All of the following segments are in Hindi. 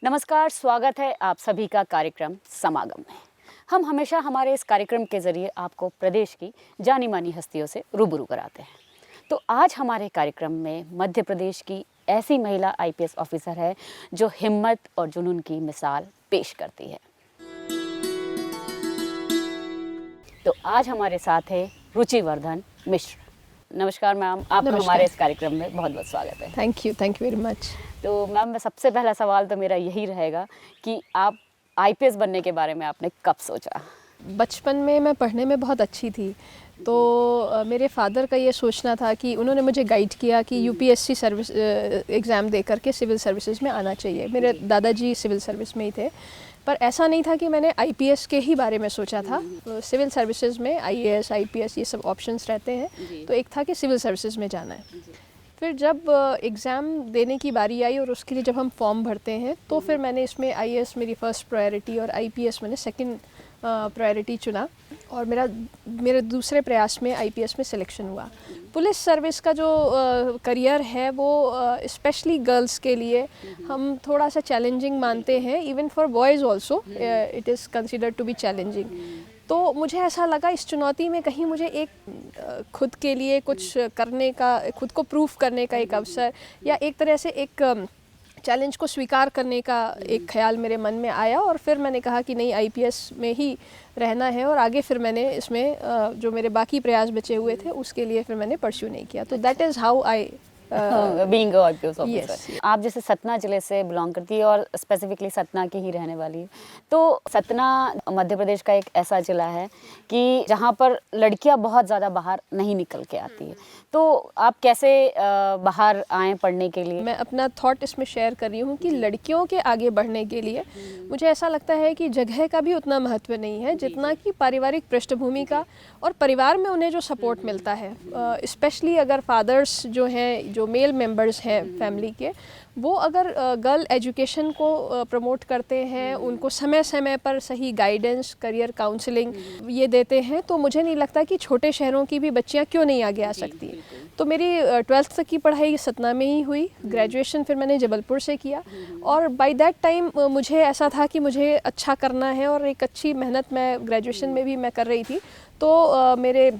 नमस्कार, स्वागत है आप सभी का कार्यक्रम समागम में। हम हमेशा हमारे इस कार्यक्रम के ज़रिए आपको प्रदेश की जानी मानी हस्तियों से रूबरू कराते हैं। तो आज हमारे कार्यक्रम में मध्य प्रदेश की ऐसी महिला आईपीएस ऑफिसर है जो हिम्मत और जुनून की मिसाल पेश करती है। तो आज हमारे साथ है रुचिवर्धन मिश्र। नमस्कार मैम, आपका हमारे इस कार्यक्रम में बहुत बहुत स्वागत है। Thank you very much. तो मैम, सबसे पहला सवाल तो मेरा यही रहेगा कि आप आईपीएस बनने के बारे में आपने कब सोचा? बचपन में मैं पढ़ने में बहुत अच्छी थी, तो मेरे फादर का ये सोचना था कि उन्होंने मुझे गाइड किया कि यूपीएससी सर्विस एग्ज़ाम दे करके सिविल सर्विसेज में आना चाहिए। मेरे दादाजी सिविल सर्विस में ही थे, पर ऐसा नहीं था कि मैंने आईपीएस के ही बारे में सोचा था। सिविल सर्विसेज में आईएएस, आईपीएस ये सब ऑप्शंस रहते हैं, तो एक था कि सिविल सर्विसेज में जाना है। फिर जब एग्ज़ाम देने की बारी आई और उसके लिए जब हम फॉर्म भरते हैं, तो फिर मैंने इसमें आईएएस मेरी फ़र्स्ट प्रायोरिटी और आईपीएस मैंने सेकंड प्रायोरिटी चुना, और मेरे दूसरे प्रयास में आईपीएस में सिलेक्शन हुआ। पुलिस सर्विस का जो करियर है वो स्पेशली गर्ल्स के लिए हम थोड़ा सा चैलेंजिंग मानते हैं। Even for boys also it is considered to be challenging. तो मुझे ऐसा लगा इस चुनौती में कहीं मुझे एक खुद के लिए कुछ करने का, खुद को प्रूफ करने का एक अवसर, या एक तरह से एक चैलेंज को स्वीकार करने का एक ख्याल मेरे मन में आया। और फिर मैंने कहा कि नहीं, आईपीएस में ही रहना है, और आगे फिर मैंने इसमें जो मेरे बाकी प्रयास बचे हुए थे उसके लिए फिर मैंने परस्यू नहीं किया। तो that is how I being a IPS officer. आप जैसे सतना जिले से बिलोंग करती है और स्पेसिफिकली सतना की ही रहने वाली है, तो सतना मध्य प्रदेश का एक ऐसा जिला है कि जहाँ पर लड़कियाँ बहुत ज़्यादा बाहर नहीं निकल के आती है। तो आप कैसे बाहर आए पढ़ने के लिए? मैं अपना थॉट इसमें शेयर कर रही हूँ कि लड़कियों के आगे बढ़ने के लिए मुझे ऐसा लगता है कि जगह का भी उतना महत्व नहीं है जितना कि पारिवारिक पृष्ठभूमि का, और परिवार में उन्हें जो सपोर्ट मिलता है। स्पेशली अगर फादर्स जो हैं, जो मेल मेंबर्स हैं फैमिली के, वो अगर गर्ल एजुकेशन को प्रमोट करते हैं, उनको समय समय पर सही गाइडेंस, करियर काउंसलिंग ये देते हैं, तो मुझे नहीं लगता कि छोटे शहरों की भी बच्चियां क्यों नहीं आगे आ सकती। तो मेरी 12th तक की पढ़ाई सतना में ही हुई। ग्रेजुएशन फिर मैंने जबलपुर से किया, और बाय दैट टाइम मुझे ऐसा था कि मुझे अच्छा करना है, और एक अच्छी मेहनत मैं ग्रेजुएशन में भी मैं कर रही थी। तो मेरे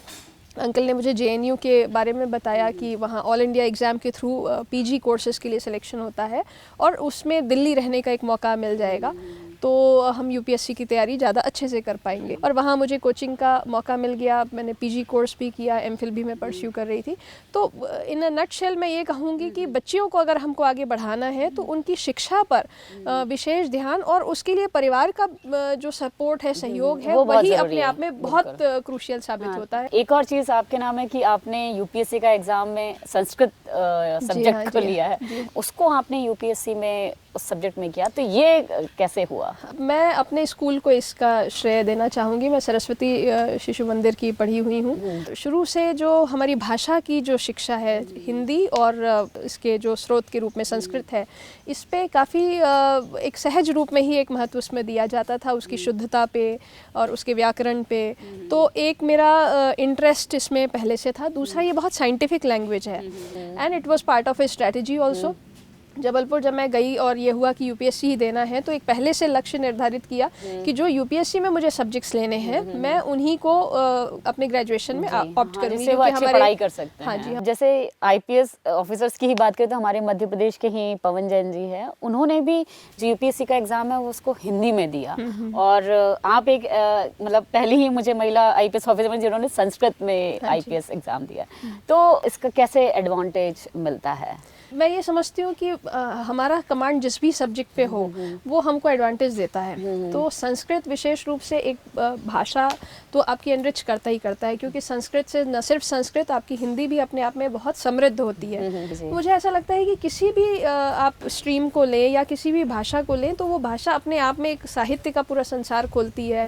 अंकल ने मुझे जेएनयू के बारे में बताया कि वहाँ ऑल इंडिया एग्ज़ाम के थ्रू पीजी कोर्सेज़ के लिए सिलेक्शन होता है, और उसमें दिल्ली रहने का एक मौका मिल जाएगा, तो हम यूपीएससी की तैयारी ज़्यादा अच्छे से कर पाएंगे। और वहाँ मुझे कोचिंग का मौका मिल गया। मैंने पीजी कोर्स भी किया, एमफिल भी मैं परस्यू कर रही थी। तो इन अ नटशेल मैं ये कहूँगी कि बच्चियों को अगर हमको आगे बढ़ाना है तो उनकी शिक्षा पर विशेष ध्यान, और उसके लिए परिवार का जो सपोर्ट है, सहयोग है, वही अपने आप में बहुत क्रूशियल साबित होता है। एक और चीज़ आपके नाम है कि आपने यूपीएससी का एग्ज़ाम में संस्कृत सब्जेक्ट को लिया है, उसको आपने यूपीएससी में उस सब्जेक्ट में किया, तो ये कैसे हुआ? मैं अपने स्कूल को इसका श्रेय देना चाहूँगी। मैं सरस्वती शिशु मंदिर की पढ़ी हुई हूँ। शुरू से जो हमारी भाषा की जो शिक्षा है, हिंदी और इसके जो स्रोत के रूप में संस्कृत है, इस पे काफ़ी एक सहज रूप में ही एक महत्व उसमें दिया जाता था, उसकी शुद्धता पे और उसके व्याकरण पे। तो एक मेरा इंटरेस्ट इसमें पहले से था। दूसरा, ये बहुत साइंटिफिक लैंग्वेज है, and it was part of A strategy also. Jabalpur जब मैं गई और ये हुआ कि यूपीएससी ही देना है, तो एक पहले से लक्ष्य निर्धारित किया कि जो यूपीएससी में मुझे सब्जेक्ट्स लेने हैं, मैं उन्हीं को अपने ग्रेजुएशन में ऑप्ट करूंगी, जिससे वो अच्छी पढ़ाई कर सकते हैं। हाँ जी। जैसे आईपीएस ऑफिसर्स की ही बात करें तो हमारे मध्य प्रदेश के ही पवन जैन जी हैं, उन्होंने भी जो यूपीएससी का एग्जाम है वो उसको हिंदी में दिया, और आप एक मतलब पहली ही मुझे महिला आईपीएस ऑफिसर में जिन्होंने संस्कृत में आईपीएस एग्जाम दिया। तो इसका कैसे एडवांटेज मिलता है? मैं ये समझती हूँ कि हमारा कमांड जिस भी सब्जेक्ट पे हो वो हमको एडवांटेज देता है। तो संस्कृत विशेष रूप से एक भाषा तो आपकी एनरिच करता ही करता है, क्योंकि संस्कृत से न सिर्फ संस्कृत, आपकी हिंदी भी अपने आप में बहुत समृद्ध होती है। मुझे ऐसा लगता है कि किसी भी आप स्ट्रीम को लें या किसी भी भाषा को लें, तो वो भाषा अपने आप में एक साहित्य का पूरा संसार खोलती है।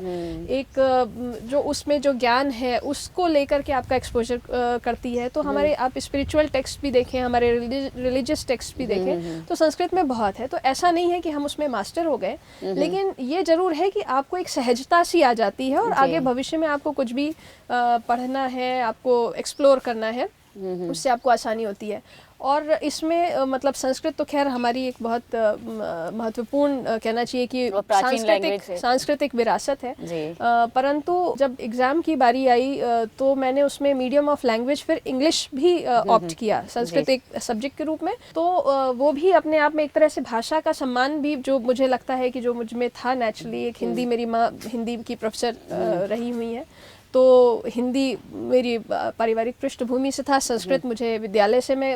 एक जो उसमें जो ज्ञान है उसको लेकर के आपका एक्सपोजर करती है। तो हमारे आप स्पिरिचुअल टेक्स्ट भी देखें, हमारे रिलीजियस टेक्स्ट भी देखें, तो संस्कृत में बहुत है। तो ऐसा नहीं है कि हम उसमें मास्टर हो गए, लेकिन ये जरूर है कि आपको एक सहजता सी आ जाती है, और आगे भविष्य में आपको कुछ भी पढ़ना है, आपको एक्सप्लोर करना है, उससे आपको आसानी होती है। और इसमें मतलब संस्कृत तो खैर हमारी एक बहुत महत्वपूर्ण कहना चाहिए कि वो प्राचीन लैंग्वेज है। सांस्कृतिक विरासत है। जी। परंतु जब एग्ज़ाम की बारी आई तो मैंने उसमें मीडियम ऑफ लैंग्वेज फिर इंग्लिश भी ऑप्ट किया संस्कृत एक सब्जेक्ट के रूप में। तो वो भी अपने आप में एक तरह से भाषा का सम्मान भी, जो मुझे लगता है कि जो मुझ में था नेचुरली। एक हिंदी, मेरी माँ हिंदी की प्रोफेसर रही हुई हैं, तो हिंदी मेरी पारिवारिक पृष्ठभूमि से था। संस्कृत मुझे विद्यालय से मैं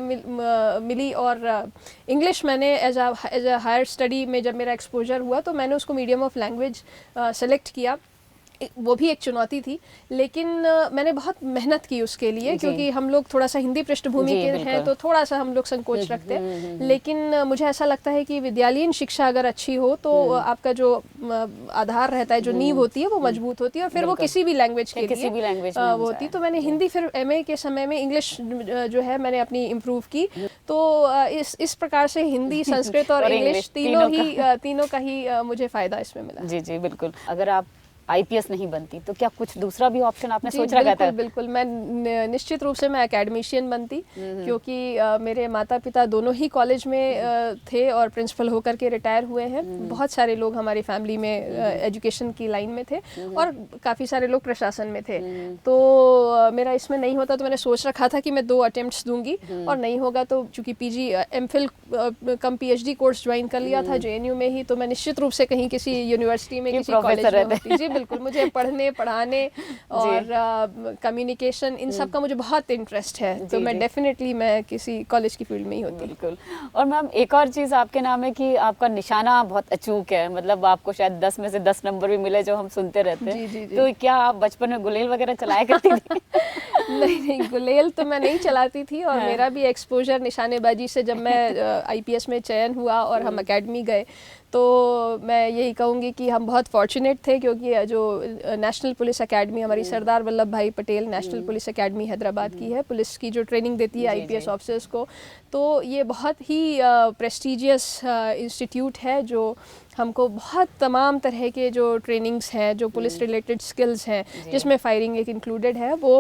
मिली, और इंग्लिश मैंने एज अ हायर स्टडी में जब मेरा एक्सपोजर हुआ तो मैंने उसको मीडियम ऑफ लैंग्वेज सेलेक्ट किया। वो भी एक चुनौती थी, लेकिन मैंने बहुत मेहनत की उसके लिए, क्योंकि हम लोग थोड़ा सा हिंदी पृष्ठभूमि के हैं तो थोड़ा सा हम लोग संकोच रखते हैं। लेकिन मुझे ऐसा लगता है कि विद्यालयीन शिक्षा अगर अच्छी हो तो आपका जो आधार रहता है, जो नींव होती है, वो मजबूत होती है, और फिर वो किसी भी लैंग्वेज के लिए वो होती। तो मैंने हिंदी, फिर एमए के समय में इंग्लिश जो है मैंने अपनी इम्प्रूव की। तो इस प्रकार से हिंदी, संस्कृत और इंग्लिश तीनों का ही मुझे फ़ायदा इसमें मिला। जी जी बिल्कुल। अगर आप आईपीएस नहीं बनती तो क्या कुछ दूसरा भी ऑप्शन आपने सोच रखा था? बिल्कुल, मैं निश्चित रूप से मैं एकेडमिशियन बनती, क्योंकि मेरे माता पिता दोनों ही कॉलेज में थे और प्रिंसिपल होकर के रिटायर हुए हैं। बहुत सारे लोग हमारी फैमिली में एजुकेशन की लाइन में थे, और काफ़ी सारे लोग प्रशासन में थे। तो मेरा इसमें नहीं होता, तो मैंने सोच रखा था कि मैं 2 अटेम्प्ट्स दूंगी, और नहीं होगा तो चूँकि पीजी एमफिल कम पीएचडी कोर्स ज्वाइन कर लिया था जेएनयू में ही, तो मैं निश्चित रूप से कहीं किसी यूनिवर्सिटी में, किसी कॉलेज में होती। जी बिल्कुल, मुझे पढ़ने, पढ़ाने और कम्युनिकेशन, इन सब का मुझे बहुत इंटरेस्ट है। तो मैं डेफिनेटली मैं किसी कॉलेज की फील्ड में ही होती। बिल्कुल। और मैम एक और चीज़ आपके नाम है कि आपका निशाना बहुत अचूक है, मतलब आपको शायद 10 में से 10 नंबर भी मिले, जो हम सुनते रहते हैं। जी। तो क्या आप बचपन में गुलेल वगैरह चलाया करती थी? नहीं, गुलेल तो मैं नहीं चलाती थी, और मेरा भी एक्सपोजर निशानेबाजी से, जब मैं आईपीएस में चयन हुआ और हम एकेडमी गए, तो मैं यही कहूँगी कि हम बहुत फॉर्चुनेट थे, क्योंकि जो नेशनल पुलिस एकेडमी हमारी सरदार वल्लभ भाई Patel national police academy Hyderabad की है, पुलिस की जो ट्रेनिंग देती है आईपीएस ऑफिसर्स को, तो ये बहुत ही प्रेस्टीजियस इंस्टीट्यूट है, जो हमको बहुत तमाम तरह के जो ट्रेनिंग्स हैं, जो पुलिस रिलेटेड स्किल्स हैं, जिसमें फायरिंग एक इंक्लूडेड है, वो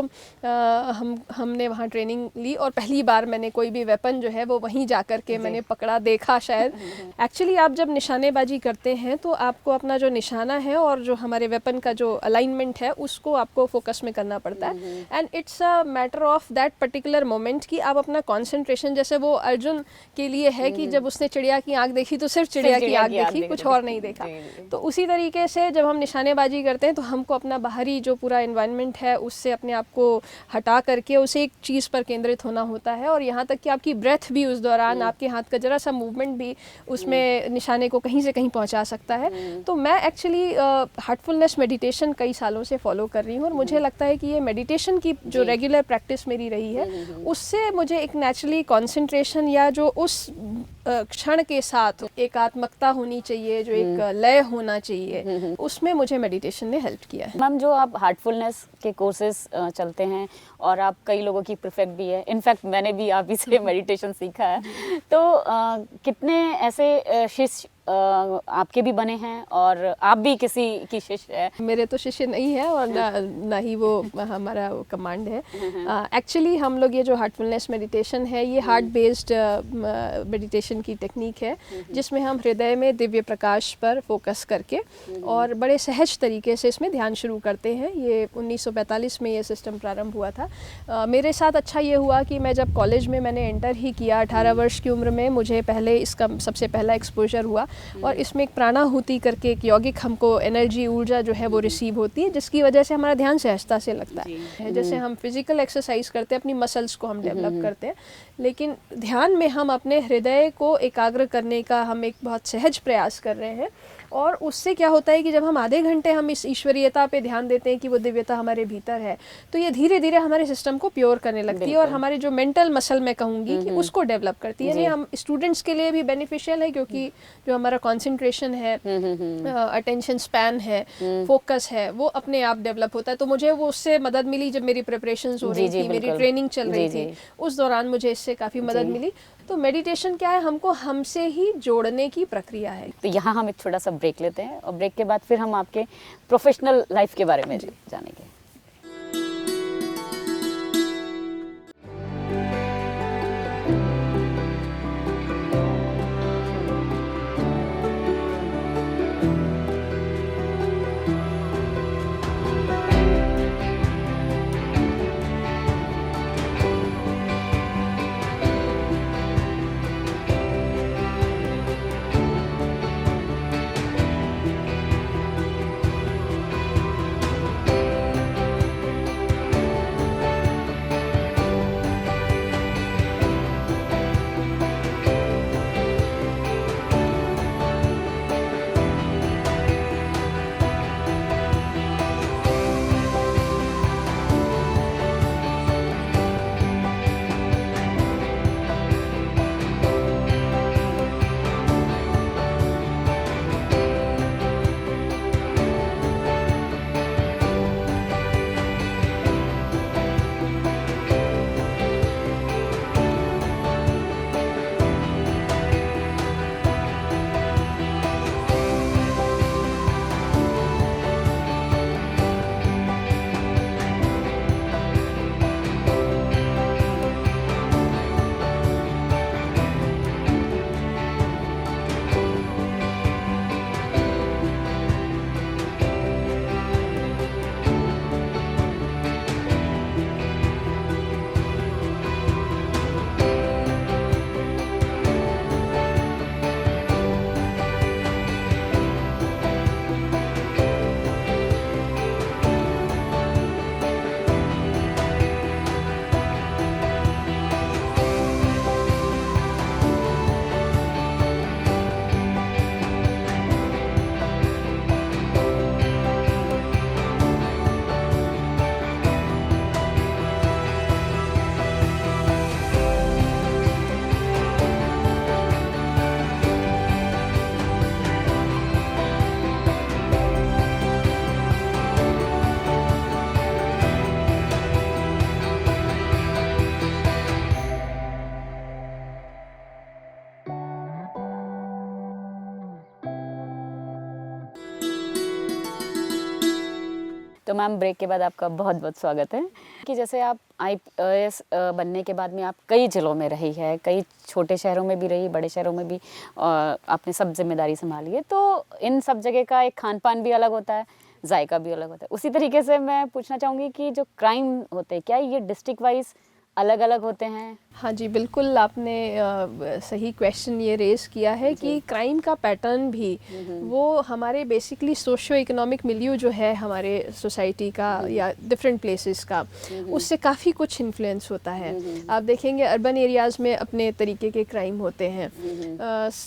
हमने वहाँ ट्रेनिंग ली। और पहली बार मैंने कोई भी वेपन जो है वो वहीं जा कर के मैंने पकड़ा, देखा शायद। एक्चुअली आप जब निशानेबाजी करते हैं तो आपको अपना जो निशाना है और जो हमारे वेपन का जो अलाइनमेंट है, उसको आपको फोकस में करना पड़ता है। And it's a matter of that particular moment कि आप अपना कॉन्सेंट्रेशन, जैसे वो अर्जुन के लिए है कि जब उसने चिड़िया की आँख देखी तो सिर्फ चिड़िया की आँख देखी, कुछ और नहीं देखा। तो उसी तरीके से जब हम निशानेबाजी करते हैं तो हमको अपना बाहरी जो पूरा एनवायरनमेंट है उससे अपने आप को हटा करके उसे एक चीज़ पर केंद्रित होना होता है, और यहाँ तक कि आपकी ब्रेथ भी उस दौरान, आपके हाथ का जरा सा मूवमेंट भी उसमें निशाने को कहीं से कहीं पहुँचा सकता है। तो मैं एक्चुअली हार्टफुलनेस मेडिटेशन कई सालों से फॉलो कर रही हूँ, और मुझे लगता है कि ये मेडिटेशन की जो रेगुलर प्रैक्टिस मेरी रही है, उससे मुझे एक नेचुरली कॉन्सेंट्रेशन, या जो उस क्षण के साथ एकात्मकता होनी चाहिए, जो एक लय होना चाहिए, उसमें मुझे मेडिटेशन ने हेल्प किया है। मैम, जो आप हार्टफुलनेस के कोर्सेज चलते हैं और आप कई लोगों की परफेक्ट भी है, इनफैक्ट मैंने भी आप ही से मेडिटेशन सीखा है, तो कितने ऐसे शिष्य आपके भी बने हैं, और आप भी किसी की शिष्य है? मेरे तो शिष्य नहीं है, और ना ही वो हमारा कमांड है। एक्चुअली हम लोग ये जो हार्टफुलनेस मेडिटेशन है, ये हार्ट बेस्ड मेडिटेशन की टेक्निक है, जिसमें हम हृदय में दिव्य प्रकाश पर फोकस करके और बड़े सहज तरीके से इसमें ध्यान शुरू करते हैं। ये 1945 में ये सिस्टम प्रारंभ हुआ था। मेरे साथ अच्छा ये हुआ कि मैं जब कॉलेज में मैंने एंटर ही किया 18 वर्ष की उम्र में, मुझे पहले इसका सबसे पहला एक्सपोजर हुआ, और इसमें एक प्राणाहुति करके एक यौगिक हमको एनर्जी, ऊर्जा जो है वो रिसीव होती है, जिसकी वजह से हमारा ध्यान सहजता से लगता है। जैसे हम फिजिकल एक्सरसाइज करते हैं, अपनी मसल्स को हम डेवलप करते हैं, लेकिन ध्यान में हम अपने हृदय को एकाग्र करने का हम एक बहुत सहज प्रयास कर रहे हैं। और उससे क्या होता है कि जब हम आधे घंटे हम इस ईश्वरीयता पे ध्यान देते हैं कि वो दिव्यता हमारे भीतर है, तो ये धीरे धीरे हमारे सिस्टम को प्योर करने लगती है, और हमारे जो मेंटल मसल मैं कहूँगी कि उसको डेवलप करती है। यानी हम स्टूडेंट्स के लिए भी बेनिफिशियल है, क्योंकि जो हमारा कंसंट्रेशन है, अटेंशन स्पैन है, फोकस है, वो अपने आप डेवलप होता है। तो मुझे वो उससे मदद मिली जब मेरी प्रिपरेशंस हो रही थी, मेरी ट्रेनिंग चल रही थी, उस दौरान मुझे इससे काफ़ी मदद मिली। तो मेडिटेशन क्या है, हमको हमसे ही जोड़ने की प्रक्रिया है। तो यहाँ हम एक छोटा सा ब्रेक लेते हैं, और ब्रेक के बाद फिर हम आपके प्रोफेशनल लाइफ के बारे में जानेंगे। तो मैम ब्रेक के बाद आपका बहुत बहुत स्वागत है कि जैसे आप IAS बनने के बाद में आप कई ज़िलों में रही है, कई छोटे शहरों में भी रही, बड़े शहरों में भी आपने सब जिम्मेदारी संभाली है, तो इन सब जगह का एक खान पान भी अलग होता है, जायका भी अलग होता है। उसी तरीके से मैं पूछना चाहूँगी कि जो क्राइम होते हैं क्या ये डिस्ट्रिक्ट वाइज अलग अलग होते हैं? हाँ जी, बिल्कुल आपने सही क्वेश्चन ये रेज़ किया है कि क्राइम का पैटर्न भी वो हमारे बेसिकली सोशियो इकोनॉमिक मिलियू जो है हमारे सोसाइटी का या डिफरेंट प्लेसेस का, उससे काफ़ी कुछ इन्फ्लुएंस होता है। आप देखेंगे अर्बन एरियाज़ में अपने तरीके के क्राइम होते हैं,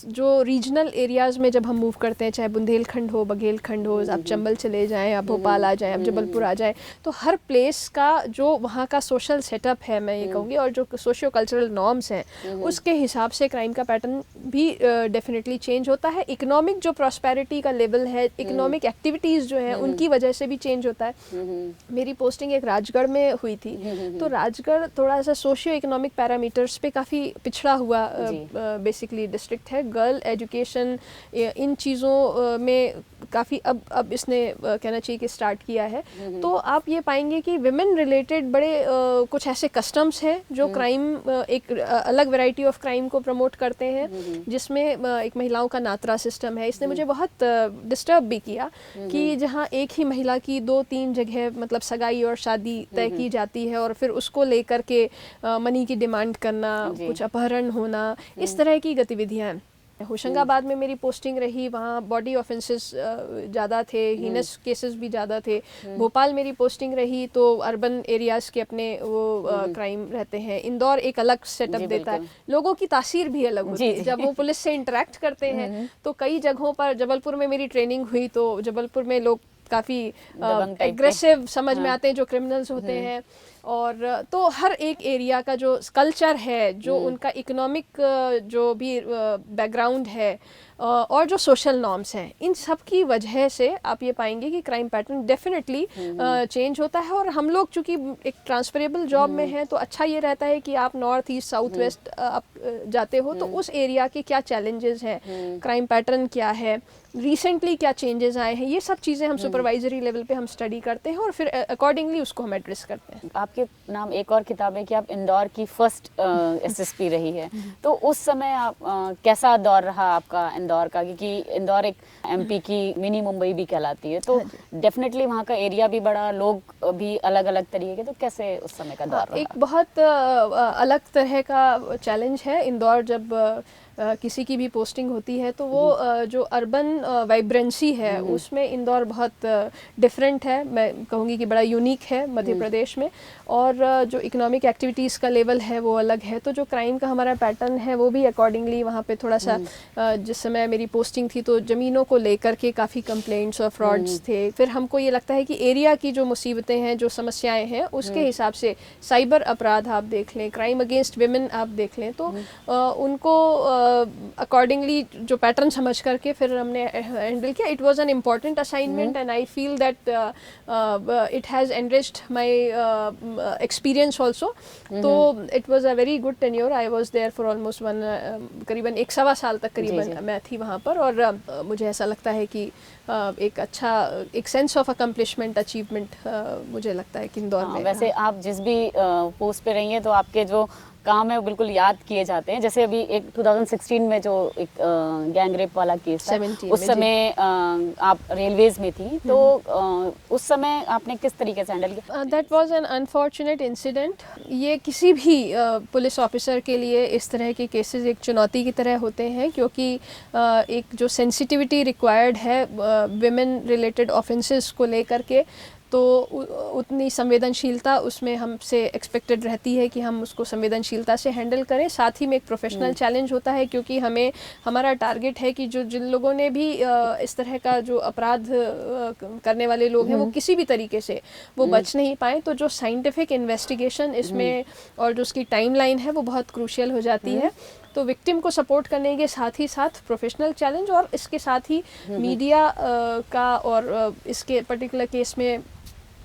जो रीजनल एरियाज़ में जब हम मूव करते हैं, चाहे बुंदेलखंड हो, बघेलखंड हो, आप चंबल चले जाएँ, आप भोपाल आ जाएँ, आप जबलपुर आ जाएँ, तो हर प्लेस का जो वहाँ का सोशल सेटअप है, मैं ये कहूँगी, और जो सोशियो कल्चरल नॉर्म्स हैं उसके हिसाब से क्राइम का पैटर्न भी डेफिनेटली चेंज होता है। इकोनॉमिक जो प्रॉस्पेरिटी का लेवल है, इकोनॉमिक एक्टिविटीज़ जो हैं उनकी वजह से भी चेंज होता है। मेरी पोस्टिंग एक राजगढ़ में हुई थी, तो राजगढ़ थोड़ा सा सोशियो इकोनॉमिक पैरामीटर्स पे काफ़ी पिछड़ा हुआ बेसिकली डिस्ट्रिक्ट है। गर्ल एजुकेशन इन चीज़ों में काफ़ी अब इसने कहना चाहिए कि स्टार्ट किया है। तो आप ये पाएंगे कि विमेन रिलेटेड बड़े कुछ ऐसे कस्टम्स हैं जो क्राइम एक अलग वैरायटी ऑफ क्राइम को प्रमोट करते हैं, जिसमें एक महिलाओं का नात्रा सिस्टम है। इसने मुझे बहुत डिस्टर्ब भी किया कि जहाँ एक ही महिला की 2-3 जगह मतलब सगाई और शादी तय की जाती है और फिर उसको लेकर के मनी की डिमांड करना, कुछ अपहरण होना, इस तरह की गतिविधियाँ। होशंगाबाद में मेरी पोस्टिंग रही, वहाँ बॉडी ऑफेंसेस ज़्यादा थे, हीनस केसेस भी ज़्यादा थे। भोपाल मेरी पोस्टिंग रही तो अर्बन एरियाज़ के अपने वो क्राइम रहते हैं। इंदौर एक अलग सेटअप देता है, लोगों की तासीर भी अलग होती है जब वो पुलिस से इंटरेक्ट करते हैं। तो कई जगहों पर, जबलपुर में मेरी ट्रेनिंग हुई तो जबलपुर में लोग काफ़ी एग्रेसिव समझ में आते हैं जो क्रिमिनल्स होते हैं। और तो हर एक एरिया का जो कल्चर है, जो उनका इकोनॉमिक जो भी बैकग्राउंड है और जो सोशल नॉर्म्स हैं, इन सब की वजह से आप ये पाएंगे कि क्राइम पैटर्न डेफिनेटली चेंज होता है। और हम लोग चूँकि एक ट्रांसफरेबल जॉब में हैं तो अच्छा ये रहता है कि आप नॉर्थ ईस्ट साउथ वेस्ट आप जाते हो तो उस एरिया के क्या चैलेंजेस हैं, क्राइम पैटर्न क्या है, रिसेंटली क्या चेंजेस आए हैं, ये सब चीज़ें हम सुपरवाइजरी लेवल पे हम स्टडी करते हैं और फिर अकॉर्डिंगली उसको हम एड्रेस करते हैं। आपकी आपके नाम एक और किताब है कि आप इंदौर की फर्स्ट एसएसपी रही है, तो उस समय आप कैसा दौर रहा आपका इंदौर का, क्योंकि इंदौर एक एमपी की मिनी मुंबई भी कहलाती है, तो डेफिनेटली वहाँ का एरिया भी बड़ा, लोग भी अलग अलग तरीके के, तो कैसे उस समय का दौर रहा? एक बहुत अलग तरह का चैलेंज है इंदौर। जब किसी की भी पोस्टिंग होती है तो वो जो अर्बन वाइब्रेंसी है उसमें इंदौर बहुत डिफरेंट है, मैं कहूँगी कि बड़ा यूनिक है मध्य प्रदेश में। और जो इकोनॉमिक एक्टिविटीज़ का लेवल है वो अलग है, तो जो क्राइम का हमारा पैटर्न है वो भी अकॉर्डिंगली वहाँ पे थोड़ा सा जिस समय मेरी पोस्टिंग थी तो ज़मीनों को लेकर के काफ़ी कंप्लेंट्स और फ्रॉड्स थे। फिर हमको ये लगता है कि एरिया की जो मुसीबतें हैं, जो समस्याएं हैं, उसके हिसाब से साइबर अपराध आप देख लें, क्राइम अगेंस्ट विमेन आप देख लें, तो उनको अकॉर्डिंगली जो पैटर्न समझ करके फिर हमने हैंडल किया। It was an important assignment and I feel that it has enriched my experience also. तो it was a very good tenure. I was there for almost करीबन 1.25 साल तक करीबन मैं थी वहाँ पर। और मुझे ऐसा लगता है कि एक अच्छा एक सेंस ऑफ अकम्पलिशमेंट, अचीवमेंट मुझे लगता है कि इंदौर में। वैसे आप जिस भी पोस्ट पे रही हैं तो आपके जो काम है वो बिल्कुल याद किए जाते हैं। जैसे अभी एक 2016 में जो एक गैंग रेप वाला केस था, उस समय आप रेलवेज में थी, तो उस समय आपने किस तरीके से हैंडल किया? That was an unfortunate incident. ये किसी भी पुलिस ऑफिसर के लिए इस तरह के केसेस एक चुनौती की तरह होते हैं, क्योंकि एक जो सेंसिटिविटी रिक्वायर्ड है विमेन रिलेटेड ऑफेंसेस को लेकर के, तो उतनी संवेदनशीलता उसमें हमसे एक्सपेक्टेड रहती है कि हम उसको संवेदनशीलता से हैंडल करें। साथ ही में एक प्रोफेशनल चैलेंज होता है, क्योंकि हमें हमारा टारगेट है कि जो जिन लोगों ने भी इस तरह का जो अपराध करने वाले लोग हैं वो किसी भी तरीके से वो बच नहीं पाए, तो जो साइंटिफिक इन्वेस्टिगेशन इसमें और जो उसकी टाइमलाइन है वो बहुत क्रूशियल हो जाती है। तो विक्टिम को सपोर्ट करने के साथ ही साथ प्रोफेशनल चैलेंज, और इसके साथ ही मीडिया का और इसके पर्टिकुलर केस में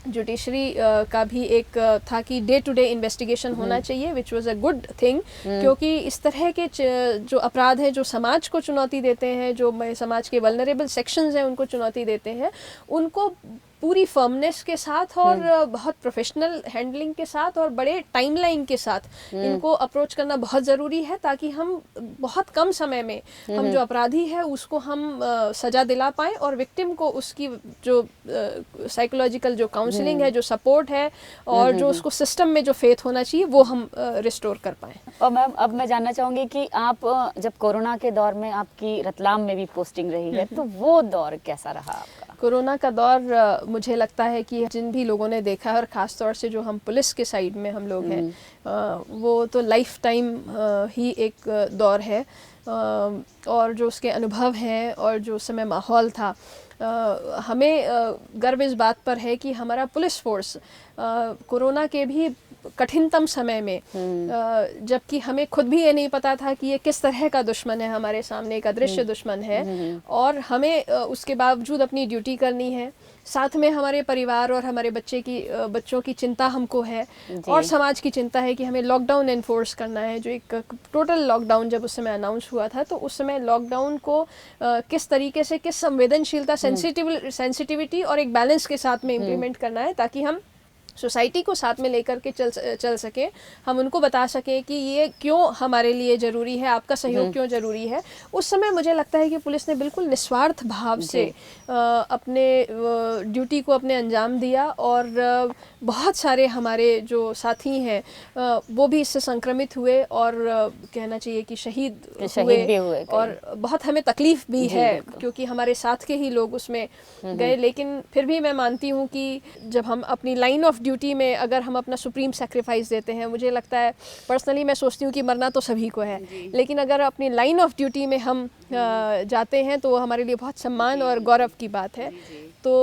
जुडिशरी का भी एक था कि डे टू डे इन्वेस्टिगेशन होना चाहिए, which was a good thing. क्योंकि इस तरह के जो अपराध हैं जो समाज को चुनौती देते हैं, जो समाज के वल्नरेबल सेक्शंस हैं उनको चुनौती देते हैं, उनको पूरी फर्मनेस के साथ और बहुत प्रोफेशनल हैंडलिंग के साथ और बड़े टाइमलाइन के साथ इनको अप्रोच करना बहुत ज़रूरी है, ताकि हम बहुत कम समय में हम जो अपराधी है उसको हम सज़ा दिला पाएँ और विक्टिम को उसकी जो साइकोलॉजिकल जो काउंसलिंग है, जो सपोर्ट है और जो उसको सिस्टम में जो फेथ होना चाहिए वो हम रिस्टोर कर पाएँ। और मैम अब मैं जानना चाहूँगी कि आप जब कोरोना के दौर में आपकी रतलाम में भी पोस्टिंग रही है, तो वो दौर कैसा रहा आपका? कोरोना का दौर मुझे लगता है कि जिन भी लोगों ने देखा है, और ख़ास तौर से जो हम पुलिस के साइड में हम लोग हैं, वो तो लाइफ टाइम ही एक दौर है। और जो उसके अनुभव हैं और जो उस समय माहौल था, हमें गर्व इस बात पर है कि हमारा पुलिस फोर्स कोरोना के भी कठिनतम समय में, जबकि हमें खुद भी ये नहीं पता था कि ये किस तरह का दुश्मन है, हमारे सामने एक अदृश्य दुश्मन है, और हमें उसके बावजूद अपनी ड्यूटी करनी है। साथ में हमारे परिवार और हमारे बच्चों की चिंता हमको है, और समाज की चिंता है कि हमें लॉकडाउन एनफोर्स करना है। जो एक टोटल लॉकडाउन जब उस समय अनाउंस हुआ था, तो उस समय लॉकडाउन को किस तरीके से, किस संवेदनशीलता, सेंसिटिविटी और एक बैलेंस के साथ में इम्प्लीमेंट करना है, ताकि हम सोसाइटी को साथ में लेकर के चल सकें, हम उनको बता सकें कि ये क्यों हमारे लिए ज़रूरी है, आपका सहयोग क्यों ज़रूरी है। उस समय मुझे लगता है कि पुलिस ने बिल्कुल निस्वार्थ भाव से अपने ड्यूटी को अपने अंजाम दिया, और बहुत सारे हमारे जो साथी हैं वो भी इससे संक्रमित हुए, और कहना चाहिए कि शहीद भी हुए और बहुत हमें तकलीफ़ भी है, क्योंकि हमारे साथ के ही लोग उसमें गए। लेकिन फिर भी मैं मानती हूँ कि जब हम अपनी लाइन ऑफ ड्यूटी में अगर हम अपना सुप्रीम सेक्रीफाइस देते हैं, मुझे लगता है पर्सनली मैं सोचती हूँ कि मरना तो सभी को है, लेकिन अगर अपनी लाइन ऑफ ड्यूटी में हम जाते हैं तो वो हमारे लिए बहुत सम्मान और गौरव की बात है। तो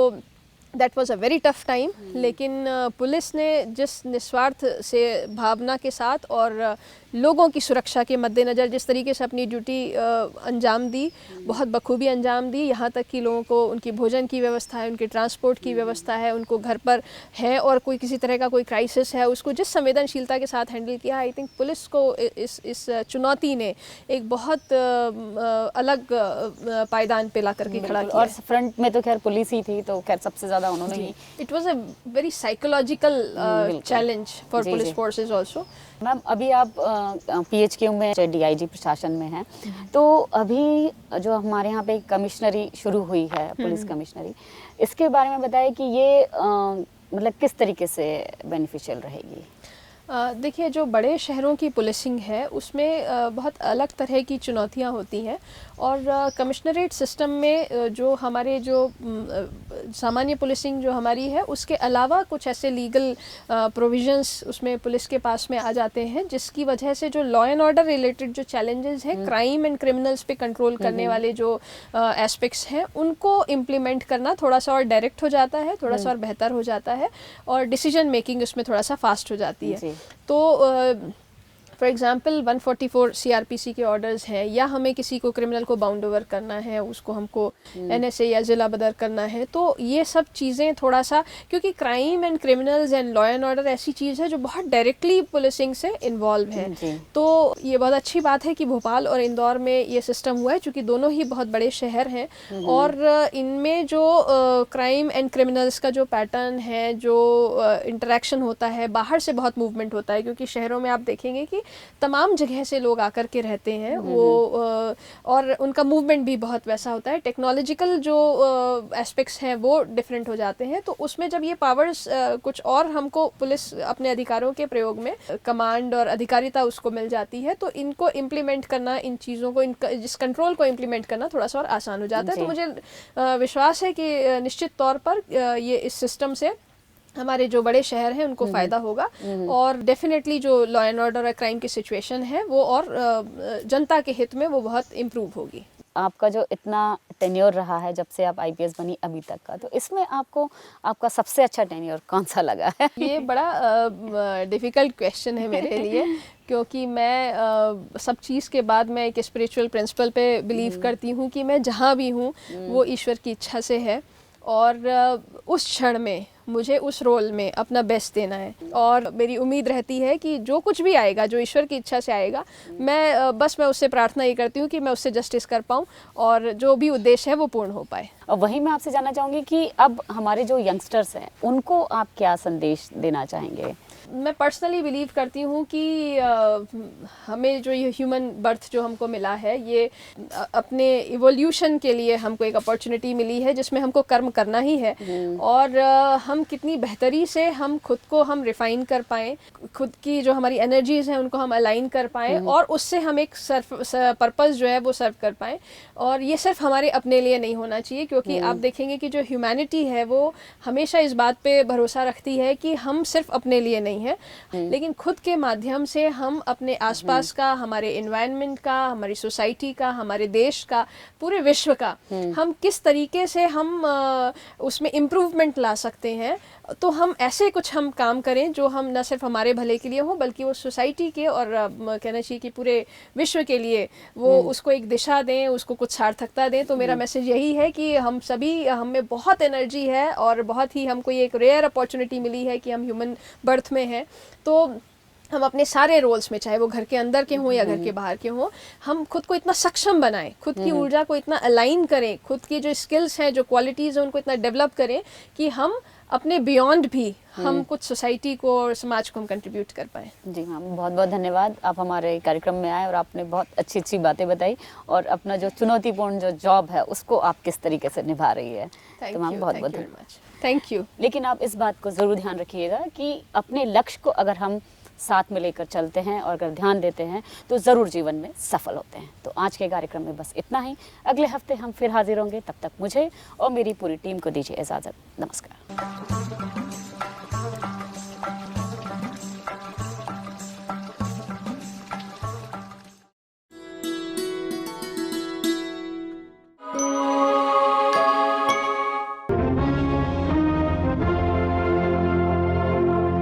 that was a very tough time, लेकिन पुलिस ने जिस निस्वार्थ से भावना के साथ और लोगों की सुरक्षा के मद्देनज़र जिस तरीके से अपनी ड्यूटी अंजाम दी, बहुत बखूबी अंजाम दी। यहाँ तक कि लोगों को उनकी भोजन की व्यवस्था है, उनके ट्रांसपोर्ट की व्यवस्था है, उनको घर पर है और कोई किसी तरह का कोई क्राइसिस है, उसको जिस संवेदनशीलता के साथ हैंडल किया, आई थिंक पुलिस को इस चुनौती ने एक बहुत अलग पायदान पे ला करके खड़ा किया। और फ्रंट में तो खैर पुलिस ही थी, तो खैर सबसे ज़्यादा ज़्यादा उन्होंने ही। It was a very psychological challenge for जी, पुलिस जी। Forces also. मैम अभी आप पीएचक्यू में डीआईजी प्रशासन में हैं, तो अभी जो हमारे यहाँ पे कमिश्नरी शुरू हुई है, पुलिस कमिश्नरी, इसके बारे में बताइए कि ये मतलब किस तरीके से बेनिफिशियल रहेगी। देखिए, जो बड़े शहरों की पुलिसिंग है उसमें बहुत अलग तरह की चुनौतियां होती हैं, और कमिश्नरेट सिस्टम में जो हमारे जो सामान्य पुलिसिंग जो हमारी है उसके अलावा कुछ ऐसे लीगल प्रोविजंस उसमें पुलिस के पास में आ जाते हैं, जिसकी वजह से जो लॉ एंड ऑर्डर रिलेटेड जो चैलेंजेस हैं, क्राइम एंड क्रिमिनल्स पे कंट्रोल करने वाले जो एस्पेक्ट्स हैं, उनको इम्प्लीमेंट करना थोड़ा सा और डायरेक्ट हो जाता है, थोड़ा सा और बेहतर हो जाता है, और डिसीजन मेकिंग उसमें थोड़ा सा फास्ट हो जाती है। तो फॉर एग्ज़ाम्पल 144 सीआरपीसी के ऑर्डर्स हैं, या हमें किसी को क्रिमिनल को बाउंड ओवर करना है, उसको हमको एनएसए या ज़िला बदर करना है, तो ये सब चीज़ें थोड़ा सा, क्योंकि crime and criminals and law and order ऐसी चीज़ है जो बहुत डायरेक्टली पुलिसिंग से इन्वॉल्व है। तो ये बहुत अच्छी बात है कि भोपाल और इंदौर में ये सिस्टम हुआ है, चूँकि दोनों ही बहुत बड़े शहर हैं, और इनमें जो क्राइम एंड क्रिमिनल्स का जो पैटर्न है, जो इंटरेक्शन होता है, बाहर से बहुत मूवमेंट होता है, क्योंकि शहरों में आप देखेंगे कि तमाम जगह से लोग आकर के रहते हैं, वो और उनका मूवमेंट भी बहुत वैसा होता है। टेक्नोलॉजिकल जो एस्पेक्ट्स हैं वो डिफरेंट हो जाते हैं, तो उसमें जब ये पावर्स कुछ और हमको पुलिस अपने अधिकारों के प्रयोग में कमांड और अधिकारिता उसको मिल जाती है, तो इनको इम्प्लीमेंट करना, इन चीज़ों को, जिस कंट्रोल को इम्प्लीमेंट करना थोड़ा सा और आसान हो जाता है। तो मुझे विश्वास है कि निश्चित तौर पर ये इस सिस्टम से हमारे जो बड़े शहर हैं उनको फ़ायदा होगा, और डेफिनेटली जो लॉ एंड ऑर्डर और क्राइम की सिचुएशन है वो और जनता के हित में वो बहुत इम्प्रूव होगी। आपका जो इतना टेन्योर रहा है जब से आप आईपीएस बनी अभी तक का, तो इसमें आपको आपका सबसे अच्छा टेन्योर कौन सा लगा है? ये बड़ा डिफ़िकल्ट क्वेश्चन है मेरे लिए, क्योंकि मैं सब चीज़ के बाद मैं एक स्पिरिचुअल प्रिंसिपल पे बिलीव करती हूँ कि मैं जहाँ भी हूँ वो ईश्वर की इच्छा से है, और उस क्षण में मुझे उस रोल में अपना बेस्ट देना है, और मेरी उम्मीद रहती है कि जो कुछ भी आएगा, जो ईश्वर की इच्छा से आएगा, मैं उससे प्रार्थना ये करती हूँ कि मैं उससे जस्टिस कर पाऊँ, और जो भी उद्देश्य है वो पूर्ण हो पाए। और वही मैं आपसे जानना चाहूँगी कि अब हमारे जो यंगस्टर्स हैं उनको आप क्या संदेश देना चाहेंगे? मैं पर्सनली बिलीव करती हूँ कि हमें जो ये ह्यूमन बर्थ जो हमको मिला है, ये अपने इवोल्यूशन के लिए हमको एक अपॉर्चुनिटी मिली है जिसमें हमको कर्म करना ही है, और हम कितनी बेहतरी से हम खुद को हम रिफ़ाइन कर पाएँ, खुद की जो हमारी एनर्जीज़ हैं उनको हम अलाइन कर पाएँ, और उससे हम एक पर्पस जो है वो सर्व कर पाएँ। और ये सिर्फ हमारे अपने लिए नहीं होना चाहिए, क्योंकि आप देखेंगे कि जो ह्यूमैनिटी है वो हमेशा इस बात पे भरोसा रखती है कि हम सिर्फ अपने लिए नहीं है, लेकिन खुद के माध्यम से हम अपने आसपास का, हमारे एनवायरनमेंट का, हमारी सोसाइटी का, हमारे देश का, पूरे विश्व का, हम किस तरीके से हम उसमें इम्प्रूवमेंट ला सकते हैं। तो हम ऐसे कुछ हम काम करें जो हम न सिर्फ हमारे भले के लिए हो, बल्कि वो सोसाइटी के और कहना चाहिए कि पूरे विश्व के लिए वो उसको एक दिशा दें, उसको कुछ सार्थकता दें। तो मेरा मैसेज यही है कि हम सभी, हम में बहुत एनर्जी है, और बहुत ही हमको ये एक रेयर अपॉर्चुनिटी मिली है कि हम ह्यूमन बर्थ में हैं। तो हम अपने सारे रोल्स में, चाहे वो घर के अंदर के हों या घर के बाहर के हों, हम खुद को इतना सक्षम बनाएं, खुद की ऊर्जा को इतना अलाइन करें, खुद की जो स्किल्स हैं, जो क्वालिटीज़ हैं, उनको इतना डेवलप करें कि हम अपने बियॉन्ड भी हम कुछ सोसाइटी को और समाज को हम कंट्रीब्यूट कर पाएँ। जी हाँ, बहुत बहुत धन्यवाद। आप हमारे कार्यक्रम में आए और आपने बहुत अच्छी अच्छी बातें बताई, और अपना जो चुनौतीपूर्ण जो जॉब है उसको आप किस तरीके से निभा रही है। तो मैम बहुत बहुत धन्यवाद। Thank you. लेकिन आप इस बात को ज़रूर ध्यान रखिएगा कि अपने लक्ष्य को अगर हम साथ में लेकर चलते हैं और अगर ध्यान देते हैं तो ज़रूर जीवन में सफल होते हैं। तो आज के कार्यक्रम में बस इतना ही। अगले हफ्ते हम फिर हाजिर होंगे। तब तक मुझे और मेरी पूरी टीम को दीजिए इजाज़त। नमस्कार।